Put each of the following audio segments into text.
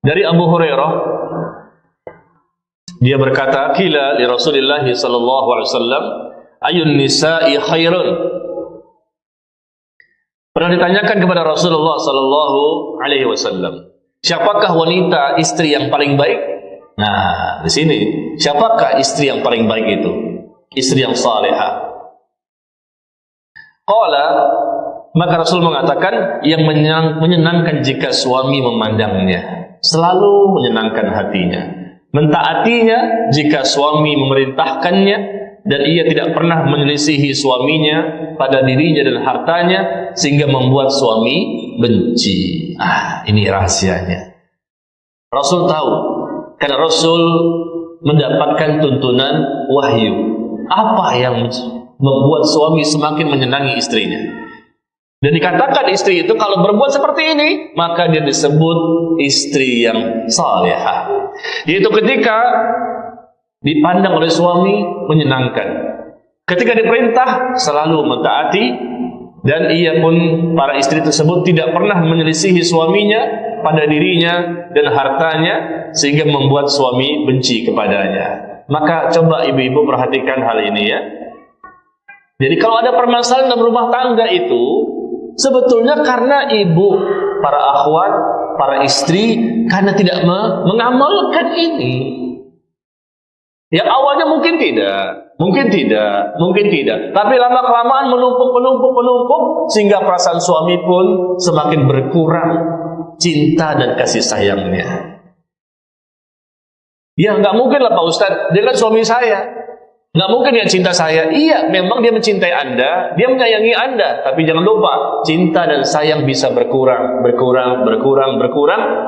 Dari Abu Hurairah, dia berkata, qila li Rasulillah sallallahu alaihi wasallam, ayun nisa'i khairun. Pernah ditanyakan kepada Rasulullah sallallahu alaihi wasallam, siapakah wanita istri yang paling baik? Nah, di sini, siapakah istri yang paling baik itu? Istri yang salihah. Qala, maka Rasul mengatakan yang menyenangkan jika suami memandangnya, selalu menyenangkan hatinya, mentaatinya jika suami memerintahkannya, dan ia tidak pernah menyelisihi suaminya pada dirinya dan hartanya sehingga membuat suami benci. Ini rahasianya. Rasul tahu, karena Rasul mendapatkan tuntunan wahyu. Apa yang membuat suami semakin menyenangi istrinya? Dan dikatakan istri itu kalau berbuat seperti ini, maka dia disebut istri yang salihah. Yaitu ketika dipandang oleh suami menyenangkan, ketika diperintah selalu mentaati, dan ia pun, para istri tersebut, tidak pernah menyelisihi suaminya pada dirinya dan hartanya sehingga membuat suami benci kepadanya. Maka coba ibu-ibu perhatikan hal ini ya. Jadi kalau ada permasalahan dalam rumah tangga itu sebetulnya karena ibu, para akhwat, para istri karena tidak mengamalkan ini. Yang awalnya mungkin tidak, tapi lama-kelamaan menumpuk sehingga perasaan suami pun semakin berkurang cinta dan kasih sayangnya. Ya nggak mungkin lah Pak Ustadz, dia kan suami saya, nggak mungkin dia cinta saya. Iya, memang dia mencintai Anda, dia menyayangi Anda, tapi jangan lupa cinta dan sayang bisa berkurang,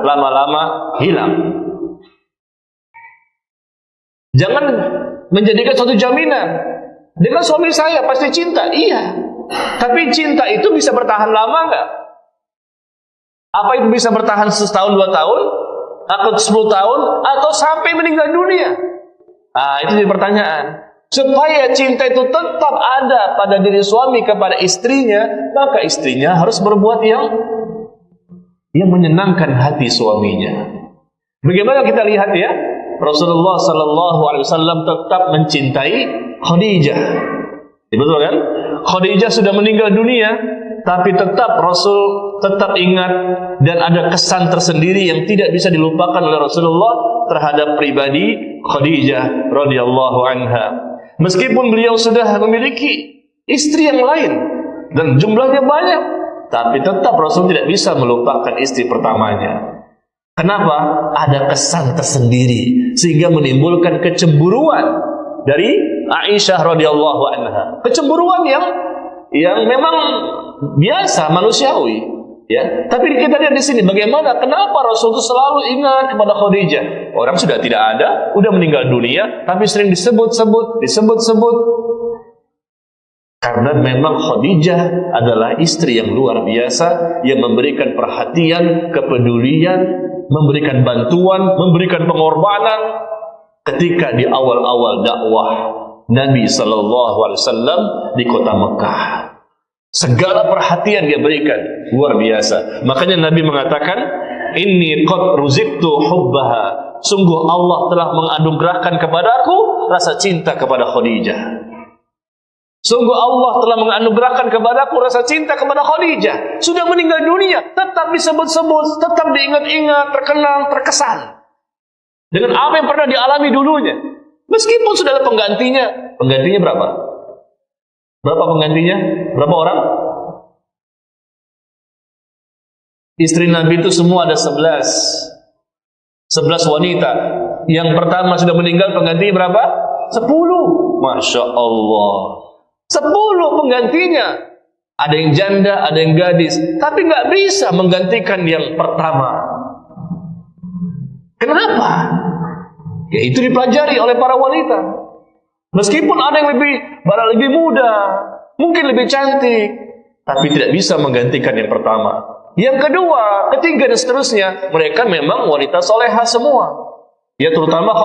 lama-lama hilang. Jangan menjadikan suatu jaminan. Dengan suami saya pasti cinta, iya. Tapi cinta itu bisa bertahan lama nggak? Apa itu bisa bertahan setahun, 2 tahun, atau 10 tahun, atau sampai meninggal dunia? Itu jadi pertanyaan. Supaya cinta itu tetap ada pada diri suami kepada istrinya, maka istrinya harus berbuat yang menyenangkan hati suaminya. Bagaimana kita lihat ya? Rasulullah sallallahu alaihi wasallam tetap mencintai Khadijah. Betul kan? Khadijah sudah meninggal dunia, tapi tetap Rasul tetap ingat dan ada kesan tersendiri yang tidak bisa dilupakan oleh Rasulullah terhadap pribadi Khadijah radhiyallahu anha. Meskipun beliau sudah memiliki istri yang lain dan jumlahnya banyak, tapi tetap Rasul tidak bisa melupakan istri pertamanya. Kenapa? Ada kesan tersendiri sehingga menimbulkan kecemburuan dari Aisyah radhiyallahu anha. Kecemburuan yang memang biasa manusiawi, ya. Tapi kita lihat di sini bagaimana kenapa Rasul itu selalu ingat kepada Khadijah. Orang sudah tidak ada, udah meninggal dunia, tapi sering disebut-sebut. Karena memang Khadijah adalah istri yang luar biasa, yang memberikan perhatian, kepedulian, memberikan bantuan, memberikan pengorbanan ketika di awal-awal dakwah Nabi sallallahu alaihi wasallam di kota Mekah. Segala perhatian dia berikan luar biasa. Makanya Nabi mengatakan, "Inni qad ruziktu hubbaha." Sungguh Allah telah menganugerahkan kepadaku rasa cinta kepada Khadijah. Sungguh Allah telah menganugerahkan kepadaku rasa cinta kepada Khadijah. Sudah meninggal dunia, tetap disebut-sebut, tetap diingat-ingat, terkenang, terkesan dengan apa yang pernah dialami dulunya. Meskipun sudah ada penggantinya. Penggantinya berapa? Berapa penggantinya? Berapa orang? Istri Nabi itu semua ada 11 wanita. Yang pertama sudah meninggal, penggantinya berapa? 10. Masya Allah, 10 penggantinya. Ada yang janda, ada yang gadis, tapi nggak bisa menggantikan yang pertama. Kenapa? Ya itu dipelajari oleh para wanita. Meskipun ada yang lebih muda, mungkin lebih cantik, tapi tidak bisa menggantikan yang pertama. Yang kedua, ketiga dan seterusnya, mereka memang wanita solehah semua. Ya terutama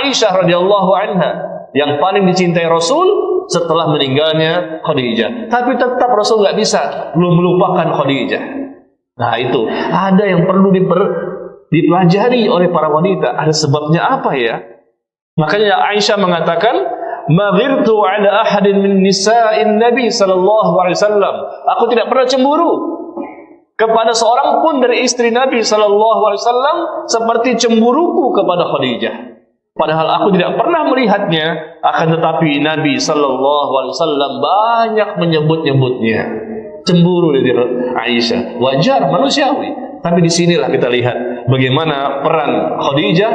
Aisyah radhiyallahu anha yang paling dicintai Rasul setelah meninggalnya Khadijah. Tapi tetap Rasul nggak bisa belum melupakan Khadijah. Nah itu ada yang perlu dipelajari oleh para wanita. Ada sebabnya apa ya? Makanya Aisyah mengatakan, "Ma ghirtu ala ahadin min nisa'in Nabi sallallahu alaihi wasallam." Aku tidak pernah cemburu kepada seorang pun dari istri Nabi sallallahu alaihi wasallam seperti cemburuku kepada Khadijah. Padahal aku tidak pernah melihatnya, akan tetapi Nabi sallallahu alaihi wasallam banyak menyebut-nyebutnya. Cemburu dari Aisyah, wajar, manusiawi. Tapi disinilah kita lihat bagaimana peran Khadijah,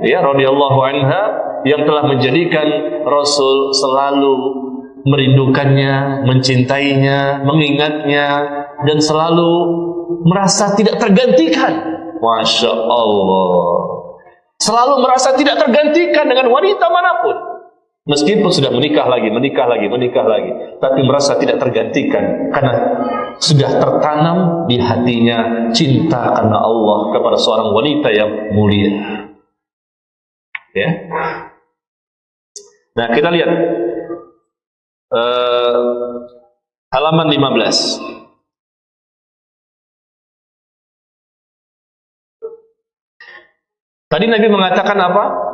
ya, radhiyallahu anha, yang telah menjadikan Rasul selalu merindukannya, mencintainya, mengingatnya, dan selalu merasa tidak tergantikan. Masya Allah, selalu merasa tidak tergantikan dengan wanita manapun. Meskipun sudah menikah lagi, tapi merasa tidak tergantikan karena sudah tertanam di hatinya cinta karena Allah kepada seorang wanita yang mulia. Ya. Nah, kita lihat halaman 15. Tadi Nabi mengatakan apa?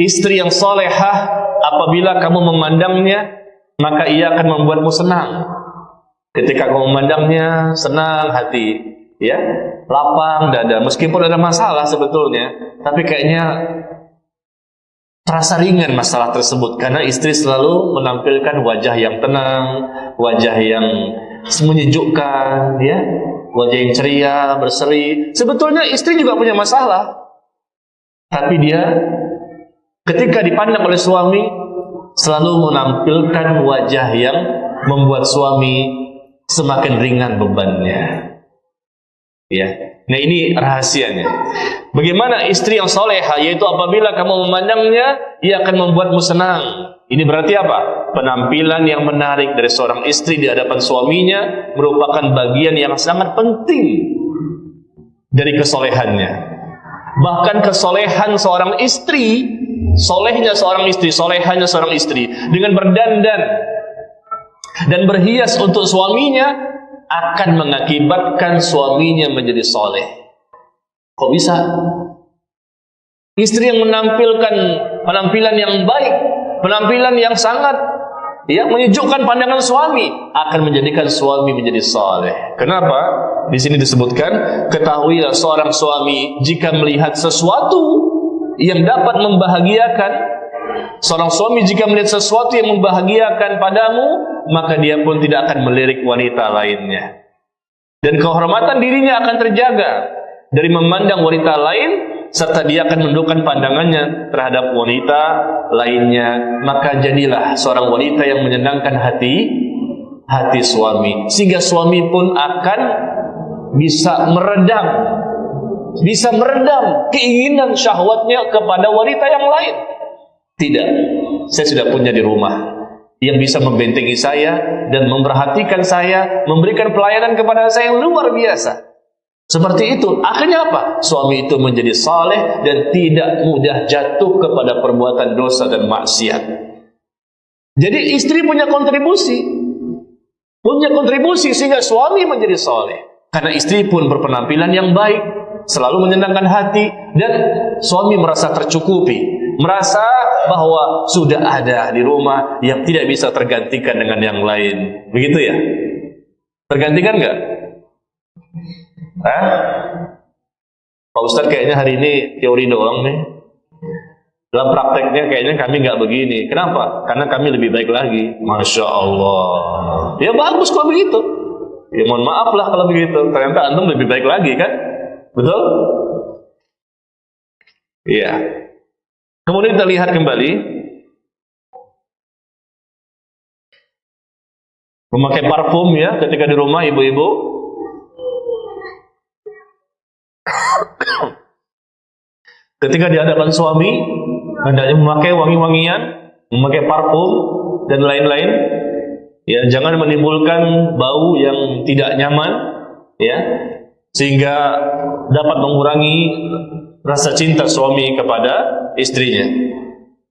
Istri yang salehah, apabila kamu memandangnya, maka ia akan membuatmu senang. Ketika kamu memandangnya, senang hati, ya, lapang dada. Meskipun ada masalah sebetulnya, tapi kayaknya terasa ringan masalah tersebut karena istri selalu menampilkan wajah yang tenang, wajah yang menyejukkan, ya, wajah yang ceria, berseri. Sebetulnya istri juga punya masalah, tapi dia ketika dipandang oleh suami selalu menampilkan wajah yang membuat suami semakin ringan bebannya. Ya. Nah, ini rahasianya. Bagaimana istri yang salehah, yaitu apabila kamu memandangnya, ia akan membuatmu senang. Ini berarti apa? Penampilan yang menarik dari seorang istri di hadapan suaminya merupakan bagian yang sangat penting dari kesolehannya. Bahkan kesolehan seorang istri, solehnya seorang istri, solehannya seorang istri dengan berdandan dan berhias untuk suaminya akan mengakibatkan suaminya menjadi soleh. Kok bisa? Istri yang menampilkan penampilan yang baik, penampilan yang sangat, ya, menyejukkan pandangan suami, akan menjadikan suami menjadi soleh. Kenapa? Di sini disebutkan, ketahuilah seorang suami jika melihat sesuatu yang dapat membahagiakan, seorang suami jika melihat sesuatu yang membahagiakan padamu, maka dia pun tidak akan melirik wanita lainnya. Dan kehormatan dirinya akan terjaga dari memandang wanita lain, serta dia akan menundukkan pandangannya terhadap wanita lainnya. Maka jadilah seorang wanita yang menyenangkan hati suami, sehingga suami pun akan bisa meredam keinginan syahwatnya kepada wanita yang lain. Tidak, saya sudah punya di rumah yang bisa membentengi saya dan memperhatikan saya, memberikan pelayanan kepada saya yang luar biasa. Seperti itu, akhirnya apa? Suami itu menjadi saleh dan tidak mudah jatuh kepada perbuatan dosa dan maksiat. Jadi istri punya kontribusi sehingga suami menjadi saleh. Karena istri pun berpenampilan yang baik, selalu menyenangkan hati, dan suami merasa tercukupi, merasa bahwa sudah ada di rumah yang tidak bisa tergantikan dengan yang lain. Begitu ya? Tergantikan nggak? Pak Ustadz kayaknya hari ini teori doang nih. Dalam prakteknya kayaknya kami nggak begini. Kenapa? Karena kami lebih baik lagi. Masya Allah. Ya bagus kalau begitu. Ya mohon maaf lah kalau begitu. Ternyata antum lebih baik lagi kan? Betul? Iya. Kemudian kita lihat kembali memakai parfum, ya, ketika di rumah ibu-ibu. Ketika di hadapan suami hendaknya memakai wangi-wangian, memakai parfum dan lain-lain. Ya, jangan menimbulkan bau yang tidak nyaman, ya, sehingga dapat mengurangi rasa cinta suami kepada istrinya.